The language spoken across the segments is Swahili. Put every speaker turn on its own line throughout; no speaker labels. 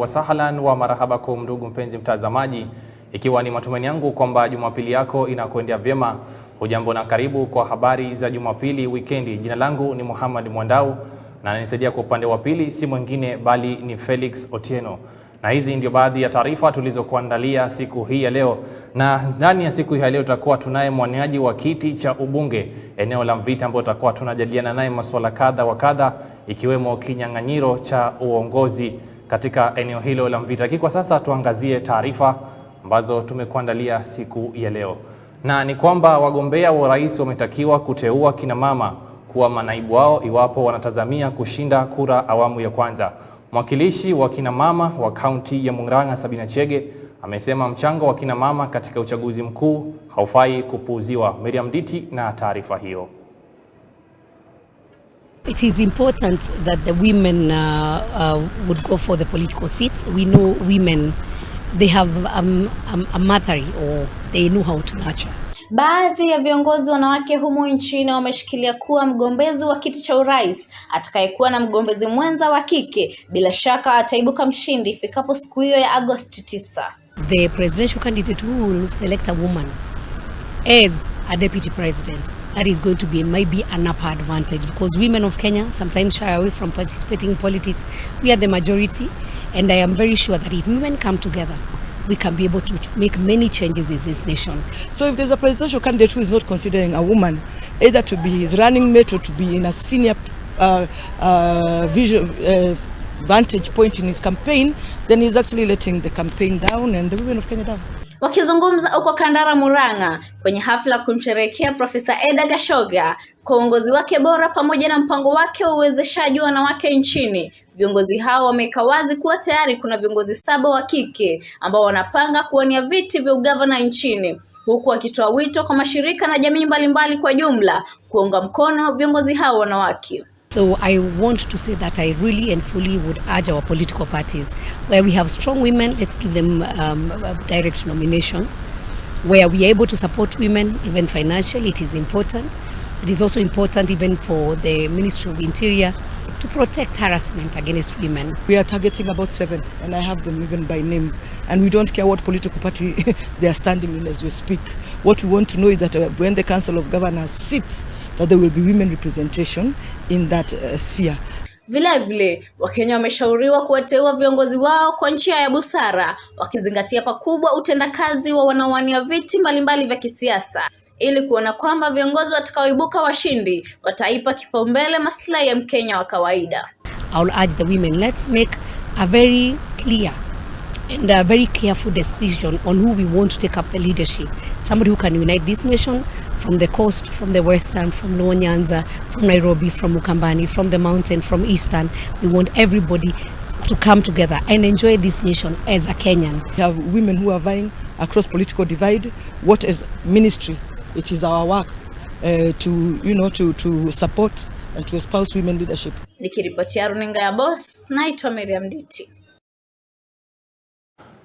wa sahlan wa marhabakum ndugu mpenzi mtazamaji, ikiwa ni matumaini yangu kwamba Jumapili yako inakwenda vyema. Hujambo na karibu kwa habari za Jumapili wikendi. Jina langu ni Muhammad Mwandau na ananisaidia kwa upande wa pili si mwingine bali ni Felix Otieno. Na hizi ndio baadhi ya taarifa tulizokuandalia siku hii ya leo. Na ndani ya siku hii ya leo tutakuwa tunaye mwaniaji wa kiti cha ubunge eneo la Mvita ambao tutakuwa tunajadiliana naye masuala kadha wa kadha, ikiwemo kinyang'anyiro cha uongozi katika eneo hilo la Mvita. Kwa sasa tuangazie taarifa ambazo tumekuandalia siku ya leo. Na ni kwamba wagombea wa urais wametakiwa kuteua kina mama kuwa manaibu wao iwapo wanatazamia kushinda kura awamu ya kwanza. Mwakilishi wa kina mama wa kaunti ya Murang'a Sabina Chege amesema mchango wa kina mama katika uchaguzi mkuu haufai kupuuziwa. Miriam Diti na taarifa hiyo.
It is important that the women would go for the political seats. We know women, they have a mother or they know how to nurture.
Baadhi ya viongozi wanawake humu nchini wameshikilia kuwa mgombezi wa kiti cha urais atakayekuwa na mgombezi mwenza wa kike bila shaka ataibuka mshindi ifikapo siku hiyo ya Agosti 9.
The presidential candidate who will select a woman as a deputy president, that is going to be maybe an upper advantage, because women of Kenya sometimes shy away from participating in politics. We are the majority, and I am very sure that if women come together, we can be able to make many changes in this nation.
So if there's a presidential candidate who is not considering a woman, either to be his running mate or to be in a senior vantage point in his campaign, then he's actually letting the campaign down and the women of Kenya down.
Wakizungumza huko Kandara Murang'a kwenye hafla kumsherehekea Profesa Edgar Gashoga kwa uongozi wake bora pamoja na mpango wake wa uwezeshaji wanawake nchini, viongozi hao wameweka wazi kuwa tayari kuna viongozi 7 wa kike ambao wanapanga kuwania viti vya ugavana nchini, huku wakitoa wito kwa mashirika na jamii mbalimbali kwa jumla kuunga mkono viongozi hao wanawake.
So I want to say that I really and fully would urge our political parties, where we have strong women, let's give them direct nominations. Where we are able to support women, even financially, it is important. It is also important even for the Ministry of Interior to protect harassment against women.
We are targeting about 7, and I have them even by name. And we don't care what political party they are standing in as we speak. What we want to know is that when the Council of Governors sits, that there will be women representation in that sphere.
Vile Wakenya wameshauriwa kuwateua viongozi wao kwa njia ya busara, wakizingatia pakubwa utendakazi wa wanaowania viti mbalimbali vya kisiasa, ili kuona kwamba viongozi watakaoibuka washindi wataipa kipaumbele maslahi ya Mkenya wa kawaida.
I will urge the women, let's make a very clear and a very careful decision on who we want to take up the leadership. Somebody who can unite this nation from the coast, from the western, from North Nyanza, from Nairobi, from Ukambani, from the mountain, from eastern. We want everybody to come together and enjoy this nation as a Kenyan.
We have women who are vying across political divide. What is ministry? It is our work to support and to espouse women leadership.
Nikiripotia runinga ya Boss, naitwa Miriam Diti.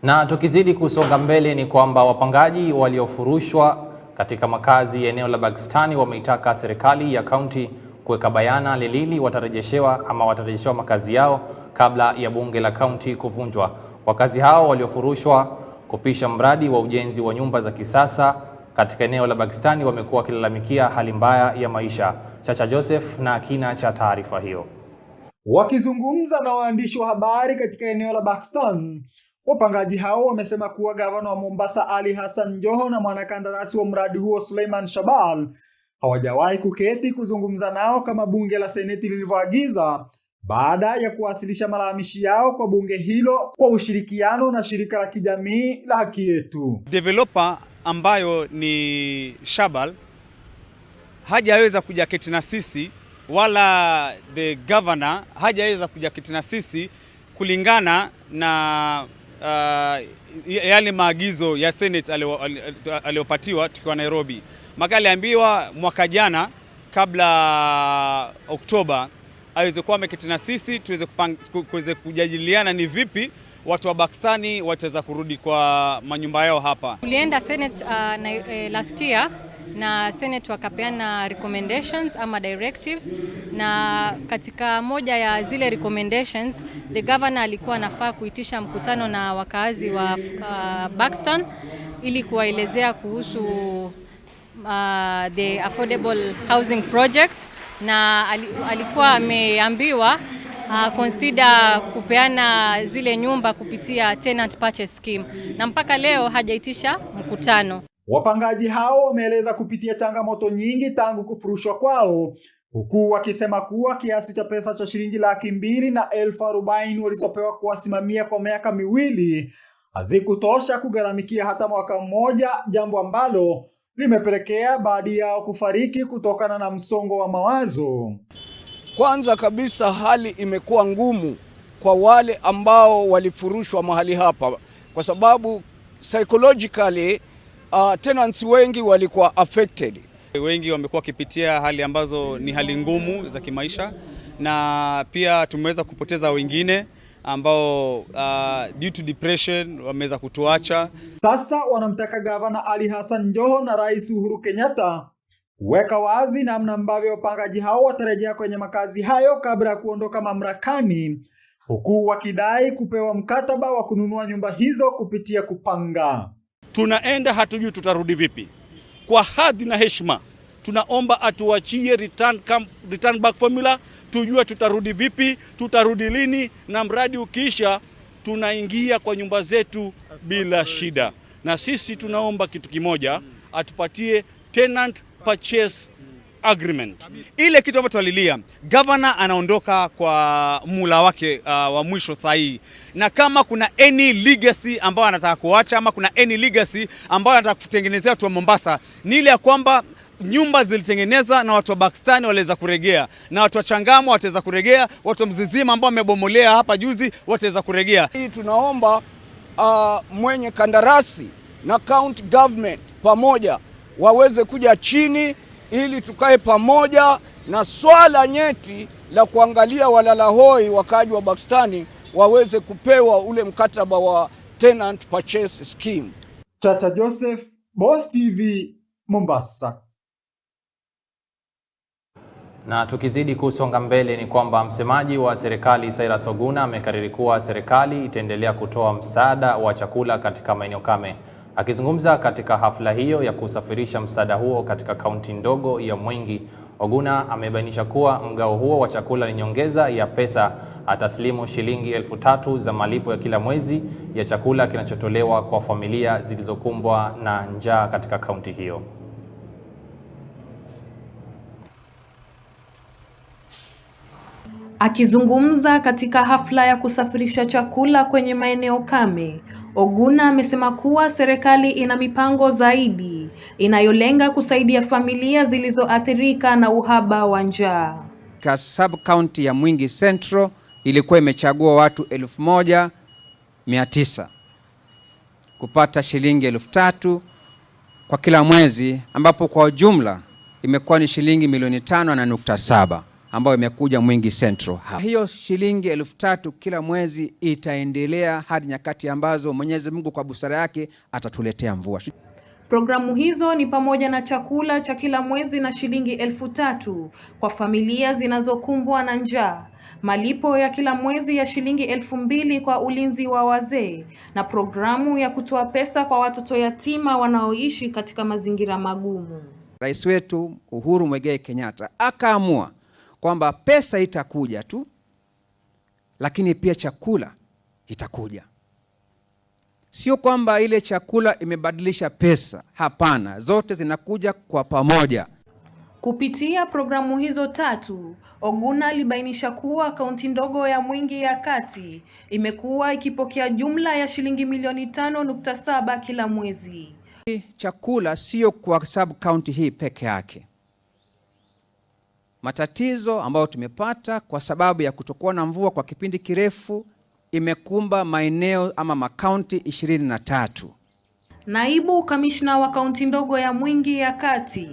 Na tukizidi kusonga mbele ni kwamba wapangaji waliofurushwa katika makazi ya eneo la Bagstani wameitaka serikali ya kaunti kuweka bayana lini watarejeshewa makazi yao kabla ya bunge la kaunti kuvunjwa. Wakazi hao waliofurushwa kupisha mradi wa ujenzi wa nyumba za kisasa katika eneo la Bagstani wamekuwa wakilalamikia hali mbaya ya maisha. Chacha Joseph na kina cha taarifa hiyo.
Wakizungumza na waandishi wa habari katika eneo la Bagstani, wapangaji hao wamesema kuwa gavana wa Mombasa Ali Hassan Joho na mwanakandarasi wa mradi huo Suleiman Shabal hawajawahi kuketi kuzungumza nao kama bunge la seneti lilivyoagiza, baada ya kuwasilisha malalamishi yao kwa bunge hilo kwa ushirikiano na shirika la kijamii la Haki Yetu.
Developer ambayo ni Shabal hajaweza kujaketi na sisi, wala the governor hajaweza kujaketi na sisi kulingana na yale maagizo ya Senate aliyopatiwa tukiwa Nairobi. Aliambiwa mwaka jana kabla Oktoba aweze kuwa ameketi na sisi tuweze kujadiliana ni vipi watu wa Bagstani wataweza kurudi kwa manyumba yao hapa.
Tulienda Senate last year na Senate wakapeana recommendations ama directives, na katika moja ya zile recommendations the governor alikuwa anafaa kuitisha mkutano na wakaazi wa Buxton ili kuwaelezea kuhusu the affordable housing project, na alikuwa ameambiwa consider kupeana zile nyumba kupitia tenant purchase scheme, na mpaka leo hajaitisha mkutano.
Wapangaji hao wameeleza kupitia changamoto nyingi tangu kufurushwa kwao, huku wakisema kuwa kiasi cha pesa cha shilingi 240,000 walizopewa kuwasimamia kwa miaka miwili hazikutosha kugharamikia hata mwaka mmoja, jambo ambalo limepelekea baadhi yao kufariki kutokana na msongo wa mawazo.
Kwanza kabisa hali imekuwa ngumu kwa wale ambao walifurushwa mahali hapa, kwa sababu psychologically tenants wengi walikuwa affected.
Wengi wamekuwa wakipitia hali ambazo ni hali ngumu za kimaisha, na pia tumeweza kupoteza wengine ambao due to depression wameweza kutuacha.
Sasa wanamtaka Gavana Ali Hassan Joho na Rais Uhuru Kenyatta kuweka wazi namna ambavyo wapangaji hao watarejea kwenye makazi hayo kabla ya kuondoka mamlakani, huku wakidai kupewa mkataba wa kununua nyumba hizo kupitia kupanga.
Tunaenda hatujui tutarudi vipi. Kwa hadhi na heshima tunaomba atuachie return back formula, tujue tutarudi vipi, tutarudi lini, na mradi ukiisha tunaingia kwa nyumba zetu bila shida. Na sisi tunaomba kitu kimoja, atupatie tenant purchase agreement.
Ile kitu ambacho tulilia, governor anaondoka kwa mula wake wa mwisho sahihi, na kama kuna any legacy ambayo anataka kuacha ama kuna any legacy ambayo anataka kutengenezea watu wa Mombasa, ni ile ya kwamba nyumba zilitengeneza na watu wa Buxton waliweza kuregea, na watu wa Changamwe wataweza kuregea, watu wa Mzizima ambao wamebomolea hapa juzi wataweza kuregea.
Hii tunaomba mwenye kandarasi na county government pamoja waweze kuja chini ili tukae pamoja na swala nyeti la kuangalia walalahoi wakaji wa Buxton waweze kupewa ule mkataba wa tenant purchase scheme.
Chacha Joseph, Boss TV, Mombasa.
Na tukizidi kusonga mbele ni kwamba msemaji wa serikali Cyrus Oguna amekariri kuwa serikali itaendelea kutoa msaada wa chakula katika maeneo kame. Akizungumza katika hafla hiyo ya kusafirisha msaada huo katika kaunti ndogo ya Mwingi, Oguna amebainisha kuwa mgao huo wa chakula ni nyongeza ya pesa taslimu shilingi 3,000 za malipo ya kila mwezi ya chakula kinachotolewa kwa familia zilizokumbwa na njaa katika kaunti hiyo.
Akizungumza katika hafla ya kusafirisha chakula kwenye maeneo kame, Oguna amesema kuwa serikali ina mipango zaidi inayolenga kusaidia familia zilizoathirika na uhaba wa njaa.
Kwa sub-county ya Mwingi Central ilikuwa imechagua watu 1,900 kupata shilingi 3,000 kwa kila mwezi, ambapo kwa jumla imekuwa ni shilingi milioni 5.7 ambayo imekuja Mwingi Central. Hiyo shilingi 3,000 kila mwezi itaendelea hadi nyakati ambazo Mwenyezi Mungu kwa busara yake atatuletea mvua.
Programu hizo ni pamoja na chakula cha kila mwezi na shilingi 3,000 kwa familia zinazokumbwa na njaa, malipo ya kila mwezi ya shilingi 2,000 kwa ulinzi wa wazee, na programu ya kutoa pesa kwa watoto yatima wanaoishi katika mazingira magumu.
Rais wetu Uhuru Muigai Kenyatta akaamua kwamba pesa itakuja tu, lakini pia chakula itakuja. Sio kwamba ile chakula imebadilisha pesa, hapana, zote zinakuja kwa pamoja.
Kupitia programu hizo tatu, Oguna alibainisha kuwa kaunti ndogo ya Mwingi ya Kati imekuwa ikipokea jumla ya shilingi milioni 5.7 kila mwezi.
Chakula sio kwa sub county hii peke yake. Matatizo ambayo tumepata kwa sababu ya kutokuwa na mvua kwa kipindi kirefu imekumba maeneo ama makaunti 23.
Naibu kamishna wa kaunti ndogo ya Mwingi ya Kati,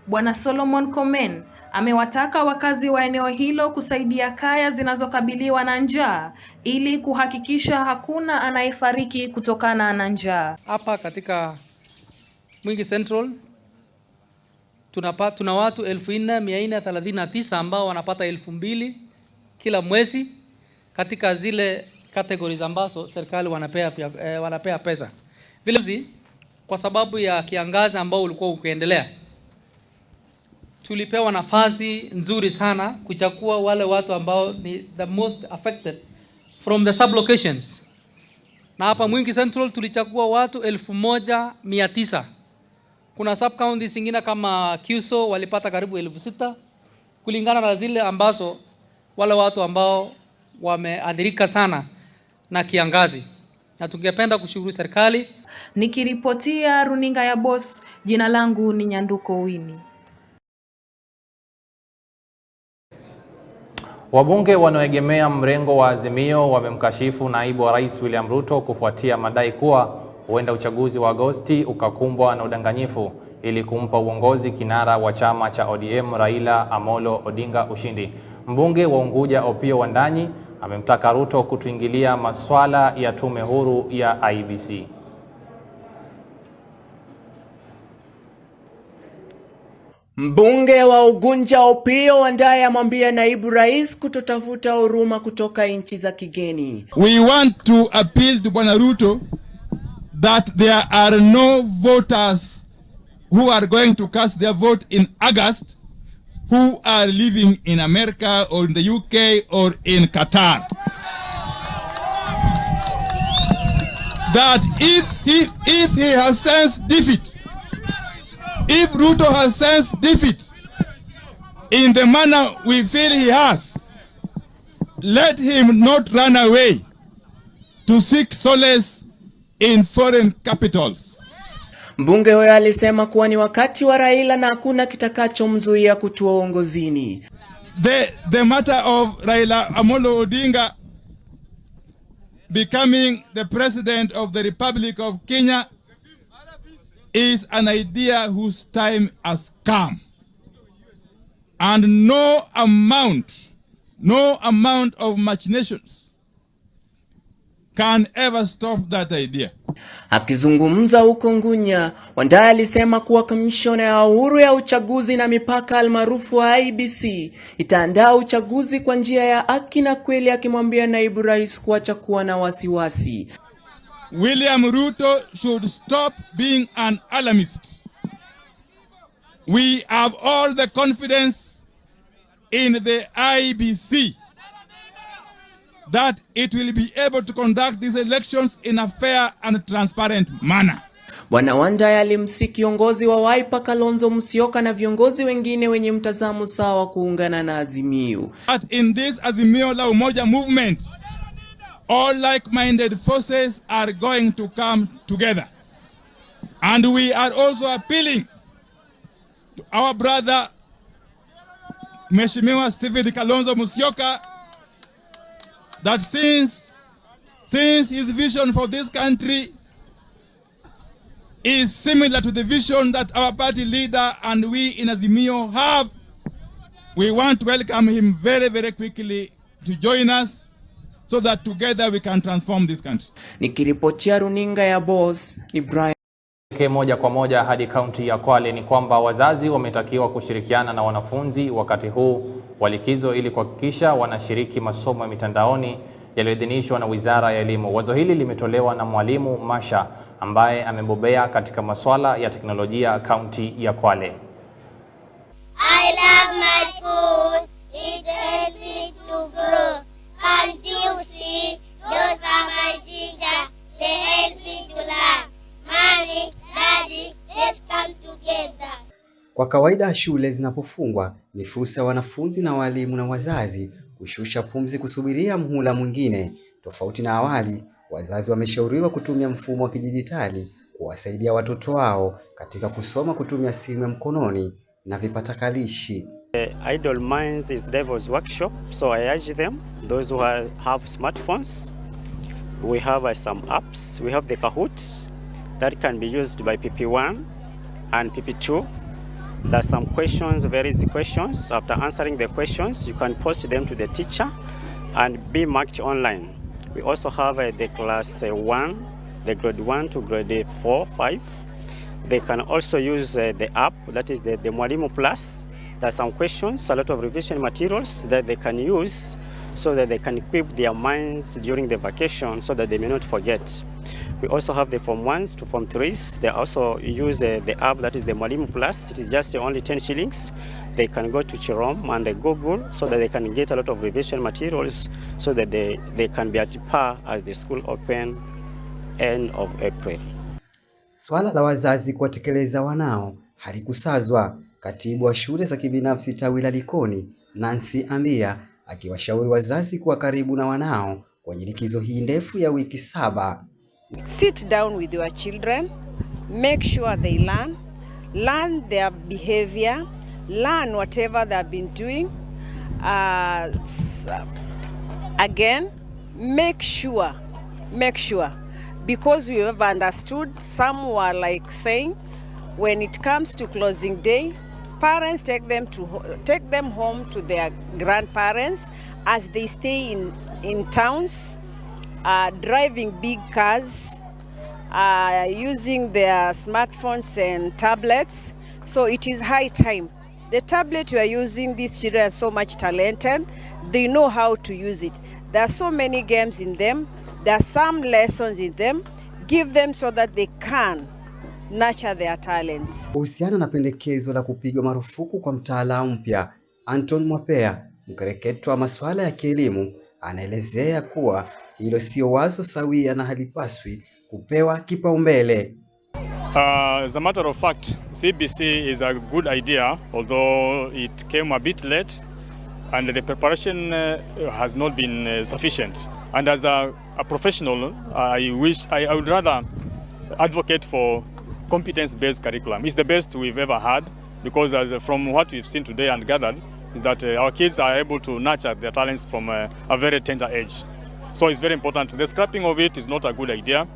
Bwana Solomon Komen, amewataka wakazi wa eneo hilo kusaidia kaya zinazokabiliwa na njaa ili kuhakikisha hakuna anayefariki kutokana na njaa.
Hapa katika Mwingi Central tuna watu 4439 ambao wanapata 2000 kila mwezi katika zile categories ambazo serikali wanapea pesa. Vile kwa sababu ya kiangazi ambao ulikuwa ukiendelea, tulipewa nafasi nzuri sana kuchagua wale watu ambao ni the most affected from the sub locations. Na hapa Mwingi Central tulichagua watu 1900. Kuna sub counties zingine kama Kiuso walipata karibu 6000 kulingana na zile ambazo wale watu ambao wameathirika sana na kiangazi. Na tungependa kushukuru serikali.
Nikiripotia runinga ya Boss, jina langu ni Nyanduko Wini.
Wabunge wanaoegemea mrengo wa Azimio wamemkashifu naibu wa rais William Ruto kufuatia madai kuwa huenda uchaguzi wa Agosti ukakumbwa na udanganyifu ili kumpa uongozi kinara wa chama cha ODM Raila Amolo Odinga ushindi. Mbunge wa Unguja Opiyo Wandanyi amemtaka Ruto kutoingilia masuala ya tume huru ya IEBC.
Mbunge wa Unguja Opiyo Wandanyi amwambia naibu rais kutotafuta huruma kutoka nchi za kigeni.
We want to appeal to Bwana Ruto that there are no voters who are going to cast their vote in August who are living in America or in the UK or in Qatar. That if he has sensed defeat, if Ruto has sensed defeat in the manner we feel he has, let him not run away to seek solace in foreign capitals.
Mbunge huyo alisema kuwa ni wakati wa Raila na hakuna kitakachomzuia kutua uongozini.
The matter of Raila Amolo Odinga becoming the president of the Republic of Kenya is an idea whose time has come. And no amount of machinations can ever stop that idea.
Akizungumza huko Ngunya, Wandanyi alisema kuwa kamishona ya uhuru ya uchaguzi na mipaka almaarufu wa IEBC itaandaa uchaguzi kwa njia ya haki na kweli, akimwambia naibu rais kuacha kuwa na wasiwasi.
William Ruto should stop being an alarmist. We have all the confidence in the IEBC that it will be able to conduct these elections in a fair and transparent manner.
Bwana Wandanyi alimsihi kiongozi wa Wiper Kalonzo Musyoka na viongozi wengine wenye mtazamo sawa kuungana na Azimio.
But in this Azimio la Umoja movement, all like-minded forces are going to come together. And we are also appealing to our brother Mheshimiwa Stephen Kalonzo Musyoka that since his vision for this country is similar to the vision that our party leader and we in Azimio have, we want to welcome him very, very quickly to join us so that together we can transform this country.
Nikiripotia runinga ya Boss, ni Brian.
Moja kwa moja hadi kaunti ya Kwale ni kwamba wazazi wametakiwa kushirikiana na wanafunzi wakati huu wa likizo ili kuhakikisha wanashiriki masomo ya mitandaoni yaliyoidhinishwa na Wizara ya Elimu. Wazo hili limetolewa na Mwalimu Masha ambaye amebobea katika masuala ya teknolojia kaunti ya Kwale.
I love my school. It helps me to grow. Can't you see? Those are my teachers. They help me to learn. Mommy, Daddy, let's come together.
Kwa kawaida shule zinapofungwa ni fursa wanafunzi na walimu na wazazi kushusha pumzi kusubiria mhula mwingine. Tofauti na awali, wazazi wameshauriwa kutumia mfumo wa kidijitali kuwasaidia watoto wao katika kusoma kutumia simu ya mkononi na vipatakalishi.
Idle minds is devil's workshop, so I urge them, those who have smartphones, we have some apps. We have the Kahoot that can be used by PP1 and PP2. There's some questions, very easy questions. After answering the questions, you can post them to the teacher and be marked online. We also have the class 1, the grade 1 to grade 4, 5. They can also use the app, that is the Mwalimu Plus. There are some questions, a lot of revision materials that they can use so that they can equip their minds during the vacation so that they may not forget. We also have the Form 1s to Form 3s. They also use the app that is the Mwalimu Plus. It is just only 10 shillings. They can go to Chrome and Google so that they can get a lot of revision materials so that they can be at par as the school open end of April.
Swala la wazazi kuwatekeleza wanao halikusazwa. Katibu wa shule za kibinafsi tawi la Likoni, Nancy Ambia, akiwashauri wazazi kuwa karibu na wanao kwenye likizo hii ndefu ya wiki 7.
Sit down with your children, make sure they learn their behavior, learn whatever they've been doing. Again, make sure, because we have understood, some were like saying, when it comes to closing day, parents take them home to their grandparents as they stay in towns, driving big cars, using their smartphones and tablets. So it is high time. The tablet you are using, these children are so much talented, they know how to use it. There are so many games in them, there are some lessons in them. Give them so that they can nurture their talents.
Kuhusiana na pendekezo la kupigwa marufuku kwa mtaala mpya, Anton Mwapea, mkereketwa wa masuala ya kielimu, anaelezea kuwa hilo sio wazo sawia na halipaswi kupewa kipaumbele.
As a matter of fact, CBC is a good idea, although it came a bit late and the preparation has not been sufficient. And as a professional, I would rather advocate for competence-based curriculum. It's the best we've ever had, because from what we've seen today and gathered, is that our kids are able to nurture their talents from a very tender age. So it's very important. The scrapping of it is not a good idea.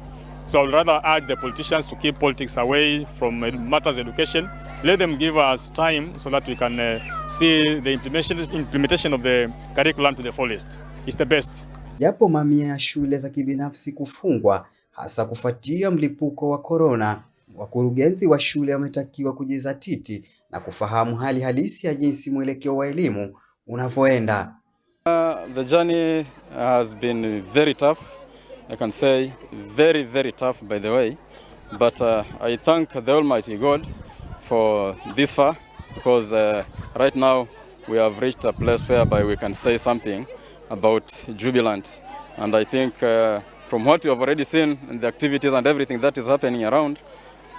So I would rather urge the politicians to keep politics away from matters of education. Let them give us time so that we can see the implementation of the curriculum to the fullest. It's the best.
Japo mamia ya shule za kibinafsi kufungwa hasa kufuatia mlipuko wa corona, wakurugenzi wa shule wametakiwa kujizatiti na kufahamu hali halisi ya jinsi mwelekeo wa elimu unavyoenda.
The journey has been very tough. I can say very, very tough, by the way. But I thank the Almighty God for this far, because right now we have reached a place whereby we can say something about jubilant. And I think from what you have already seen and the activities and everything that is happening around,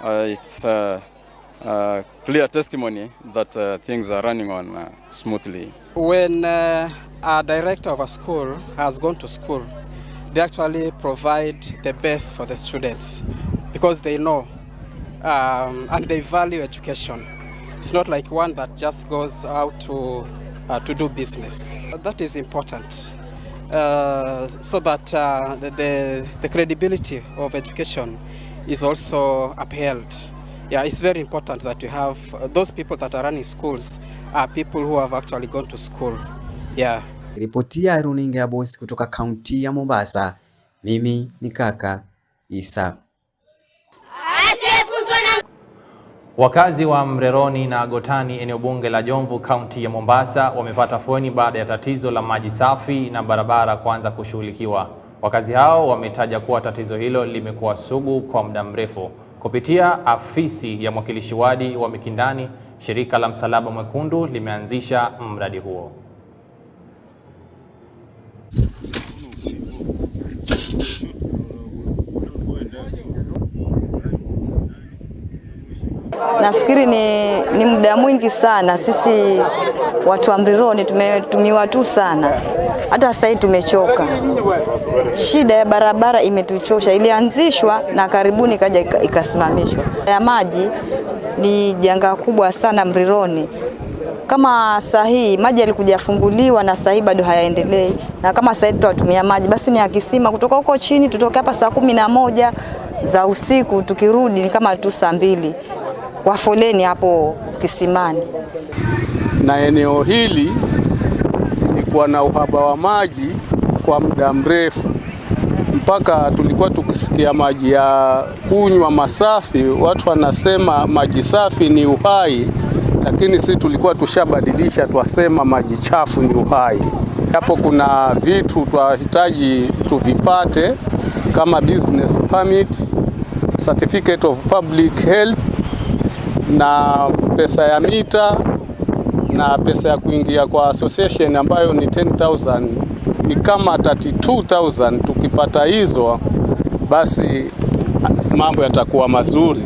it's a clear testimony that things are running on smoothly.
When a director of a school has gone to school, they actually provide the best for the students, because they know and they value education. It's not like one that just goes out to do business. That is important, so that the credibility of education is also upheld. Yeah, it's very important that you have those people that are running schools are people who have actually gone to school. Yeah.
Ripotia runinga ya Boss kutoka kaunti ya Mombasa. Mimi ni kaka Isa.
Wakazi wa Mreroni na Gotani, eneo bunge la Jomvu, kaunti ya Mombasa, wamepata fueni baada ya tatizo la maji safi na barabara kuanza kushughulikiwa. Wakazi hao wametaja kuwa tatizo hilo limekuwa sugu kwa muda mrefu. Kupitia afisi ya mwakilishi wadi wa Mikindani, shirika la Msalaba Mwekundu limeanzisha mradi huo.
Nafikiri ni muda mwingi sana sisi watu wa Mrironi tumetumiwa tu sana. Hata sasa tumechoka. Shida ya barabara imetuchosha. Ilianzishwa na karibuni kaja ikasimamishwa. Ya maji ni janga kubwa sana Mrironi. Kama sahi maji yalikuja funguliwa na sahi bado hayaendelei. Na kama sahi tunatumia maji basi ni akisima kutoka huko chini, tutoke hapa saa 11 za usiku, tukirudi ni kama tu saa 2 kwa foleni hapo kisimani.
Na eneo hili lilikuwa na uhaba wa maji kwa muda mrefu, mpaka tulikuwa tukisikia maji ya kunywa masafi, watu wanasema maji safi ni uhai, lakini sisi tulikuwa tushabadilisha, twasema maji chafu ni uhai. Hapo kuna vitu twahitaji tuvipate kama business permit, certificate of public health, na pesa ya mita na pesa ya kuingia kwa association ambayo ni 10,000, ni kama 32,000. Tukipata hizo basi mambo yatakuwa mazuri.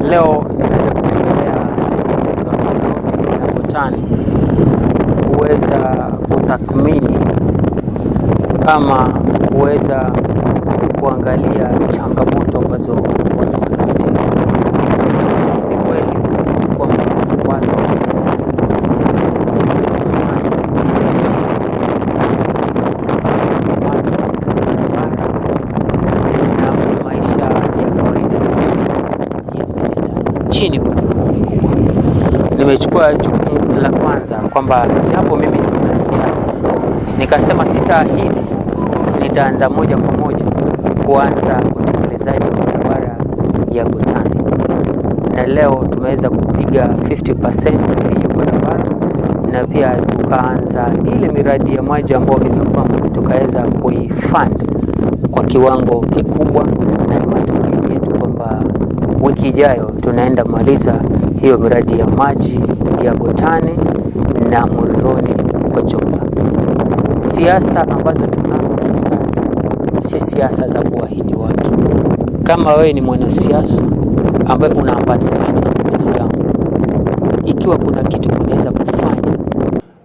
Leo nimeweza kutembelea sehemu za Mlolongo na Botani kuweza kutathmini kama kuweza kuangalia changamoto ambazo wanapitia. Kweli kwamba watu na maisha ya kawaida chini kwa kiwango kikubwa. Nimechukua jukumu la kwanza kwamba japo mimi ni mwanasiasa, nikasema sitaahidi, nitaanza moja kwa moja kuanza utekelezaji wa barabara ya Botani, na leo tumeweza kupiga 50% ya hiyo barabara, na pia tukaanza ile miradi ya maji ambayo imekuwa tukaweza kuifund kwa kiwango kikubwa, na ni matumaini yetu kwamba wiki ijayo tunaenda maliza hiyo miradi ya maji ya Botani na Murironi kwa jumla. Siasa ambazo tunazo sasa si siasa za kuahidi watu. Kama wewe ni mwanasiasa ambaye unaambatanishwa na binadamu, ikiwa kuna kitu unaweza kufanya.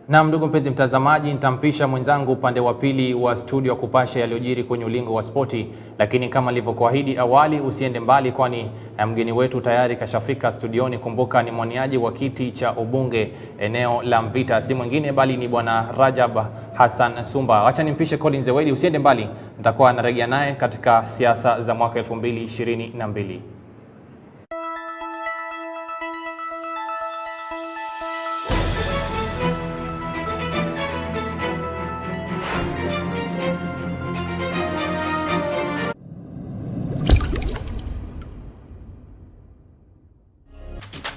Na ndugu mpenzi mtazamaji, nitampisha mwenzangu upande wa pili wa studio kupasha yaliyojiri kwenye ulingo wa spoti, lakini kama nilivyokuahidi awali, usiende mbali, kwani mgeni wetu tayari kashafika studioni. Kumbuka ni mwaniaji wa kiti cha ubunge eneo la Mvita, si mwingine bali ni bwana Rajab Hassan Sumba. Acha nimpishe Collins Zewedi, usiende mbali, nitakuwa narejea naye katika siasa za mwaka 2022.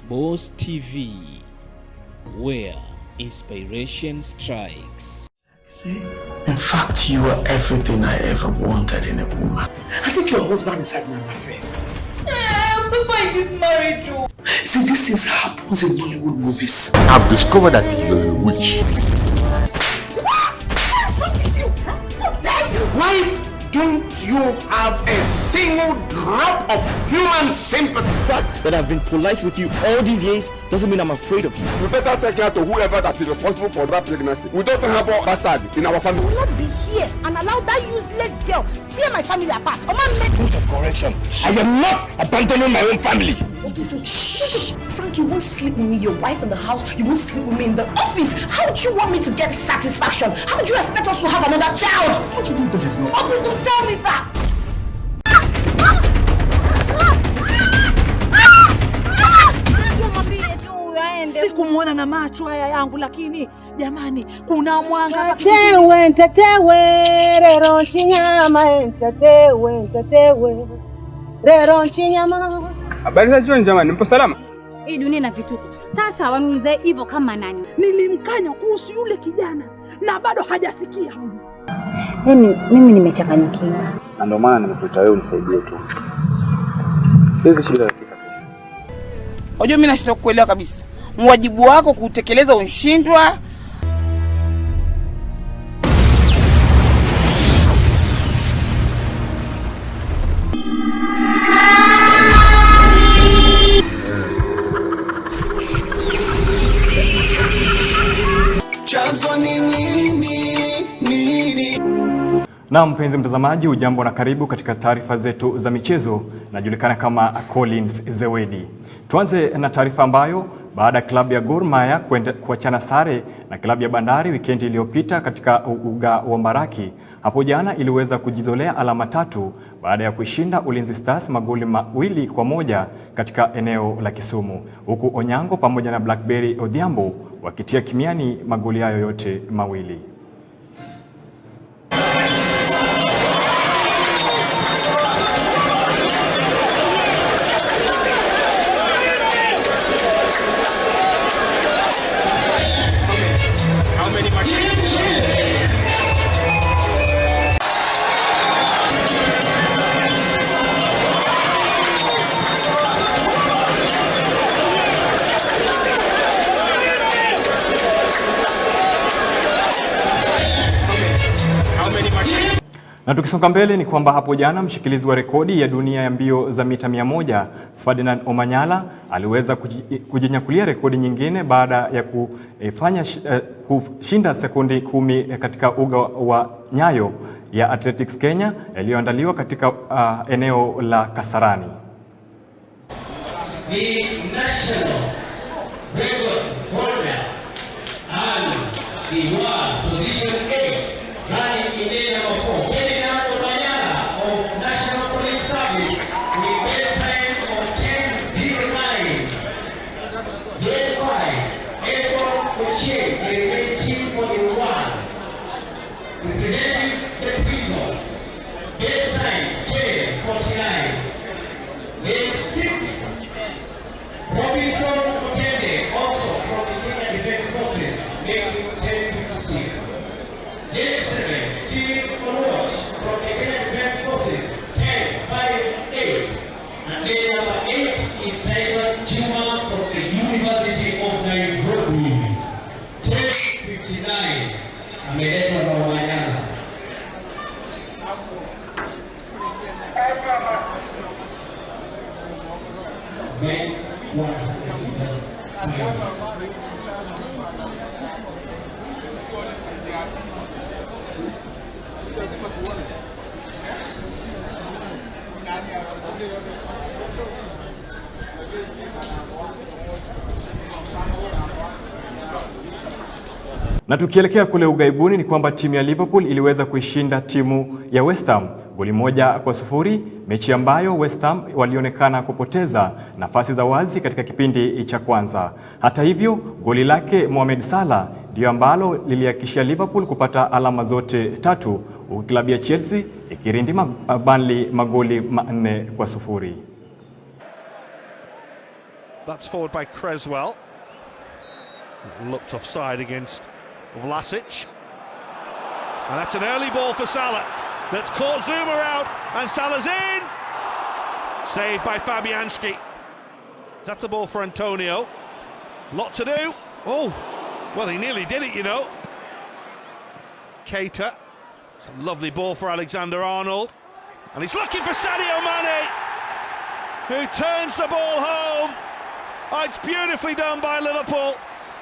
Boss TV, where inspiration strikes.
See, in fact, you are everything I ever wanted in a woman. I think your husband is having an affair.
I'm so fine this marriage.
See, these things happen in Hollywood movies.
I've discovered that you're a witch.
Why don't you have a single drop of human sympathy?
The fact that I've been polite with you all these years doesn't mean I'm afraid of you.
You better take care to whoever that is responsible for that pregnancy. We don't have a bastard in our family.
I will not be here and allow that useless girl tear my family apart.
Point of correction. I am not abandoning my own family.
What is it? Shh! Frank, you won't sleep with me, your wife in the house. You won't sleep with me in the office. How do you want me to get satisfaction? How do you expect us to have another child?
Don't you think this is not?
Oh, please don't tell me that.
Sikumwona na macho haya yangu, lakini jamani, kuna mwanga.
Tetewe rero chinyama, tetewe rero chinyama.
Habari za jioni jamani, mpo salama?
Hii dunia ina vituko. Sasa wanulize hivyo kama nani?
Nilimkanya kuhusu yule kijana na bado hajasikia.
Yaani mimi nimechanganyikiwa.
Na ndio maana nimekuita wewe unisaidie tu. Siwezi shida katika.
Unajua mimi nashindwa kuelewa kabisa. Mwajibu wako kutekeleza unshindwa.
Chanzo ni nini?
Na mpenzi mtazamaji, ujambo na karibu katika taarifa zetu za michezo. Najulikana kama Collins Zewedi. Tuanze na taarifa ambayo baada ya klabu ya Gor Mahia kuachana sare na klabu ya Bandari wikendi iliyopita katika uga wa Mbaraki, hapo jana iliweza kujizolea alama 3 baada ya kuishinda Ulinzi Stars magoli 2-1 katika eneo la Kisumu, huku Onyango pamoja na Blackberry Odhiambo wakitia kimiani magoli hayo yote mawili.
Na tukisonga mbele ni kwamba hapo jana mshikilizi wa rekodi ya dunia ya mbio za mita 100 Ferdinand Omanyala aliweza kujinyakulia rekodi nyingine baada ya kushinda sekundi 10 katika uga wa Nyayo ya Athletics Kenya yaliyoandaliwa katika eneo la Kasarani.
The national record holder and the world position 8 running in day number 4, Ferdinand Omanyala of National Police Service with best time of 10:09. Day 5, Edward Ochieng, the team 41, representing the prison. Best time 10:49. Day 6, Robinson Mutende, also from the Kenya Defense Forces, making 10:56. Day 7, Steve Oroch from the Kenya Defense Forces, 10:58. And day number 8 is Tyson Chuma from the University of Nairobi, 10:59. Ameleta na Omanyala.
Na tukielekea kule ugaibuni ni kwamba timu ya Liverpool iliweza kuishinda timu ya West Ham goli 1-0, mechi ambayo West Ham walionekana kupoteza nafasi za wazi katika kipindi cha kwanza. Hata hivyo, goli lake Mohamed Salah ndio ambalo lilihakikishia Liverpool kupata alama zote 3, huku klabu ya Chelsea ikirindima Burnley magoli 4-0.
That's forward by Creswell. Looked offside against Vlasic. And that's an early ball for Salah. That's caught Zuma out, and Salah's in! Saved by Fabianski. That's the ball for Antonio. Lot to do. Oh, well, he nearly did it, you know. Keita. It's a lovely ball for Alexander-Arnold. And he's looking for Sadio Mane, who turns the ball home. Oh, it's beautifully done by Liverpool,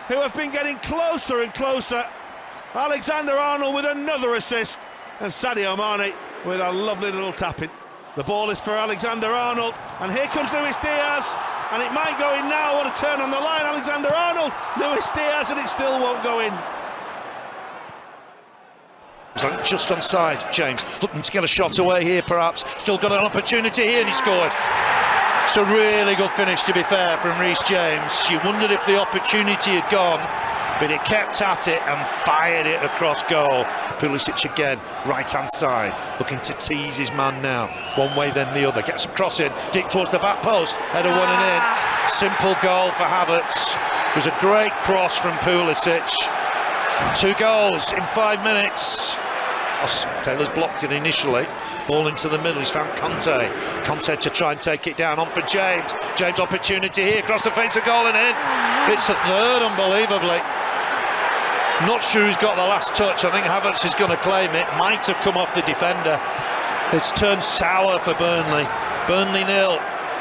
who have been getting closer and closer. Alexander-Arnold with another assist, and Sadio Mane with a lovely little tap-in. The ball is for Alexander-Arnold, and here comes Luis Diaz, and it might go in now. What a turn on the line, Alexander-Arnold, Luis Diaz, and it still won't go in.
Just onside, James, looking to get a shot away here perhaps, still got an opportunity here, and he scored. It's a really good finish, to be fair, from Reece James. You wondered if the opportunity had gone, but he kept at it and fired it across goal. Pulisic again, right-hand side, looking to tease his man now. One way, then the other. Gets a cross in, deep towards the back post. Header 1 and in. Simple goal for Havertz. It was a great cross from Pulisic. 2 goals in 5 minutes. Taylor's blocked it initially. Ball into the middle. He's found Conte. Conte to try and take it down. On for James. James opportunity here. Across the face of goal and in. It's a third, unbelievably. Not sure who's got the last touch. I think Havertz is going to claim it. Might have come off the defender. It's turned sour for Burnley. Burnley 0,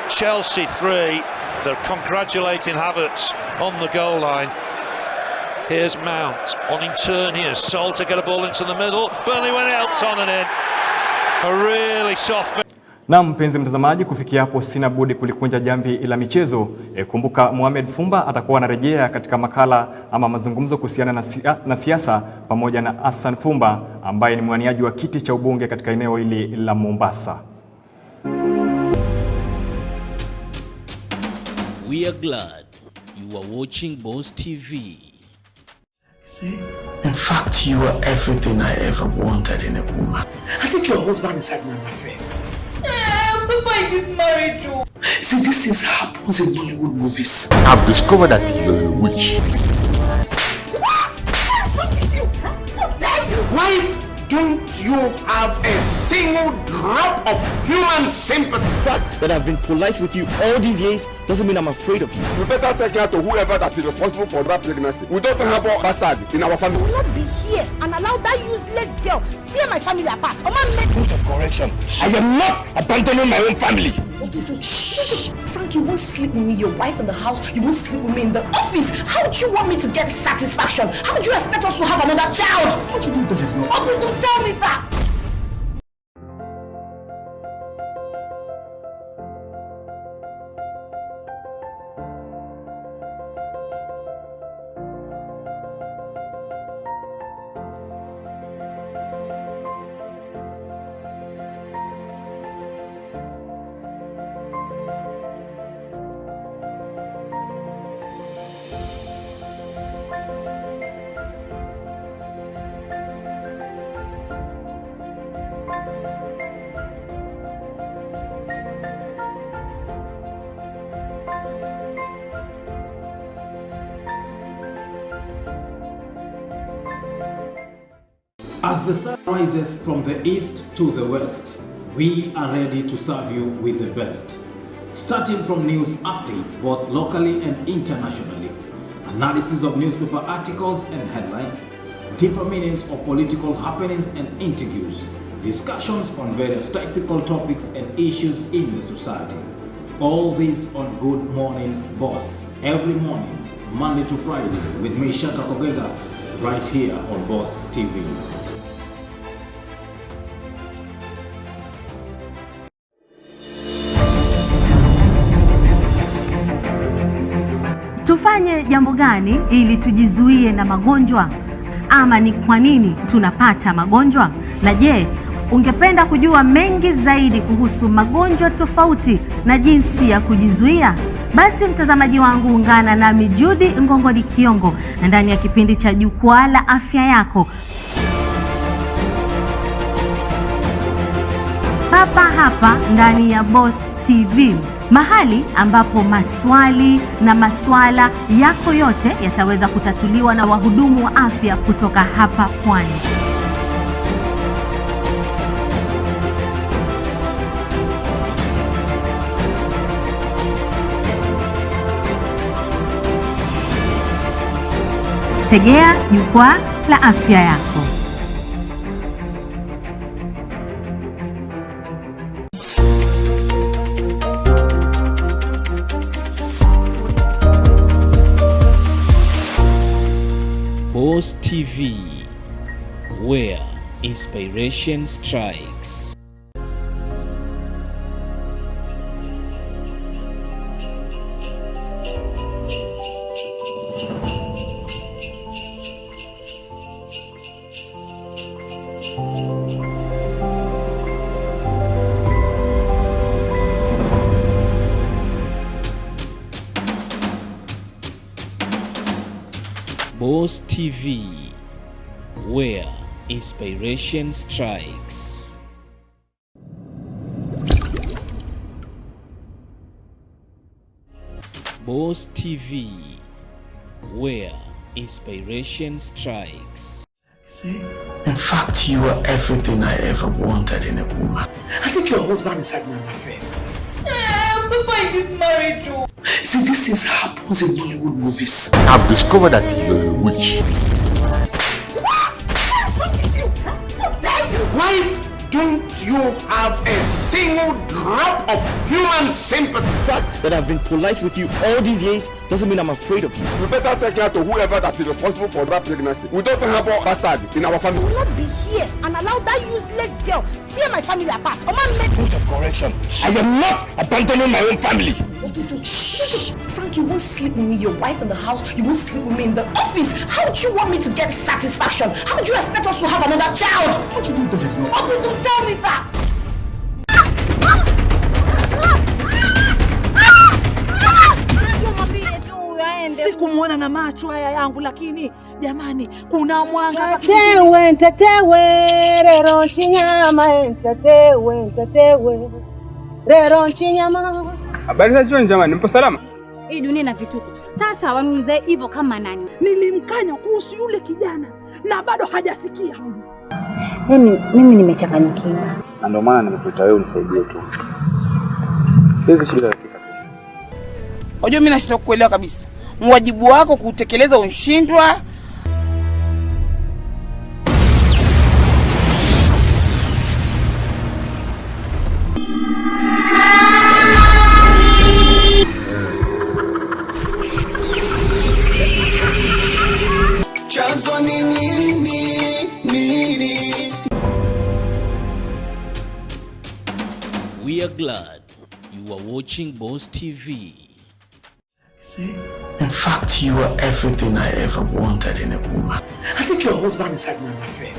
Chelsea 3. They're congratulating Havertz on the goal line. Here's Mount on in turn here. Sol to get a ball into the middle. Burnley went out on and in. A really soft.
Na mpenzi mtazamaji, kufikia hapo sina budi kulikunja jamvi la michezo. Kumbuka Mohamed Fumba atakuwa anarejea katika makala ama mazungumzo kuhusiana na siasa pamoja na Hassan Fumba ambaye ni mwaniaji wa kiti cha ubunge katika eneo hili la Mombasa.
We are glad you are watching Boss TV.
See, in fact, you are everything I ever wanted in a woman. I think your husband is having an affair.
I'm so fine this marriage.
See, these things happen in Hollywood movies.
I've discovered that you're a witch.
Why
don't you have a single drop of human sympathy?
The fact that I've been polite with you all these years doesn't mean I'm afraid of you.
You better take care to whoever that is responsible for that pregnancy. We don't have a bastard in our family.
I will not be here and allow that useless girl tear my family apart.
Point of correction. I am not abandoning my own family.
What is it? Shh! Frank, you won't sleep with me, your wife in the house. You won't sleep with me in the office. How do you want me to get satisfaction? How do you expect us to have another child?
Don't you think this is not?
Oh, please don't tell me that!
As the sun rises from the east to the west, we are ready to serve you with the best. Starting from news updates both locally and internationally, analysis of newspaper articles and headlines, deeper meanings of political happenings and interviews, discussions on various topical topics and issues in the society. All this on Good Morning Boss, every morning, Monday to Friday, with me, Shaka Kogega, right here on Boss TV.
Tufanye jambo gani ili tujizuie na magonjwa? Ama ni kwa nini tunapata magonjwa? Na je, ungependa kujua mengi zaidi kuhusu magonjwa tofauti na jinsi ya kujizuia? Basi mtazamaji wangu, ungana nami Judy Ngongoni Kiongo na ndani ya kipindi cha Jukwaa la Afya Yako, papa hapa ndani ya Boss TV, mahali ambapo maswali na maswala yako yote yataweza kutatuliwa na wahudumu wa afya kutoka hapa Pwani. Tegea Jukwaa la Afya Yako.
Boss TV, where inspiration strikes. Boss TV, where inspiration strikes. Boss TV, where inspiration strikes.
See, in fact, you are everything I ever wanted in a woman. I think your husband is having an affair.
I'm so fine this marriage.
See, these things happen in Hollywood movies.
I've discovered that you're a witch.
Why don't you have a single drop of human sympathy?
The fact that I've been polite with you all these years doesn't mean I'm afraid of you.
You better take care to whoever that is responsible for that pregnancy. We don't have a bastard in our family.
I will not be here and allow that useless girl tear my family apart.
Point of correction. I am not abandoning my own family.
What is it? Shh! Frank, you won't sleep with me, your wife in the house. You won't sleep with me in the office. How do you want me to get satisfaction? How do you expect us to have another child?
Don't you think this is not?
Oh, please don't tell me that!
Sikumwona na macho haya yangu, lakini jamani, kuna mwanga.
Ntetewe rero chinyama, ntetewe rero chinyama.
Habari za jioni jamani, mpo salama?
Hii dunia na vituko. Sasa wanulize hivyo kama nani?
Nilimkanya kuhusu yule kijana na bado hajasikia.
Yaani mimi nimechanganyikiwa.
Na ndio maana nimekuita wewe unisaidie tu. Siwezi shida katika.
Unajua mimi nashindwa kuelewa kabisa. Mwajibu wako kutekeleza unshindwa.
Chanzo ni nini?
We are glad you are watching Boss TV.
See, in fact, you are everything I ever wanted in a woman. I think your husband is having an affair.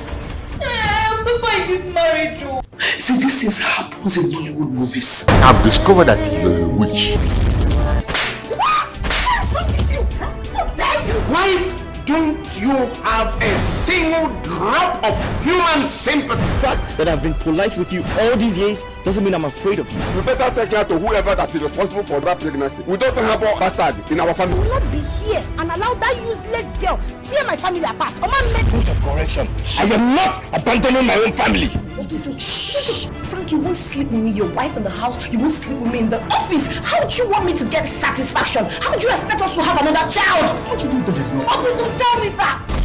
I'm so fine this marriage too.
See, these things happens in Hollywood movies.
I've discovered that you're a witch.
Why don't you have a single drop of human sympathy?
The fact that I've been polite with you all these years doesn't mean I'm afraid of you.
You better take care to whoever that is responsible for that pregnancy. We don't have a bastard in our family.
I will not be here and allow that useless girl tear my family apart.
Point of correction. I am not abandoning my own family.
What is it? Shh. Frank, you won't sleep with me, your wife in the house. You won't sleep with me in the office. How do you want me to get satisfaction? How do you expect us to have another child?
How do you think this is not?
Oh, please don't tell me that.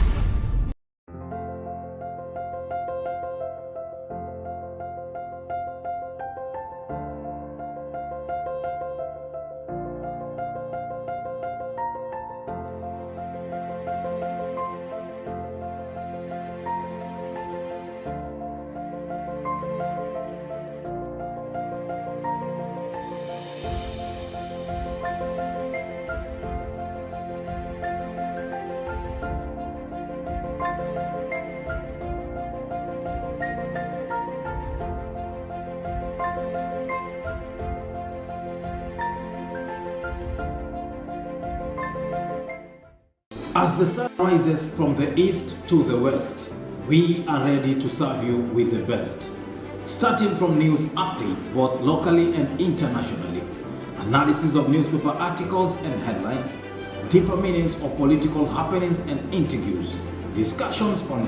As the sun rises from the east to the west, we are ready to serve you with the best. Starting from news updates both locally and internationally, analysis of newspaper articles and headlines, deeper meanings of political happenings and interviews, discussions on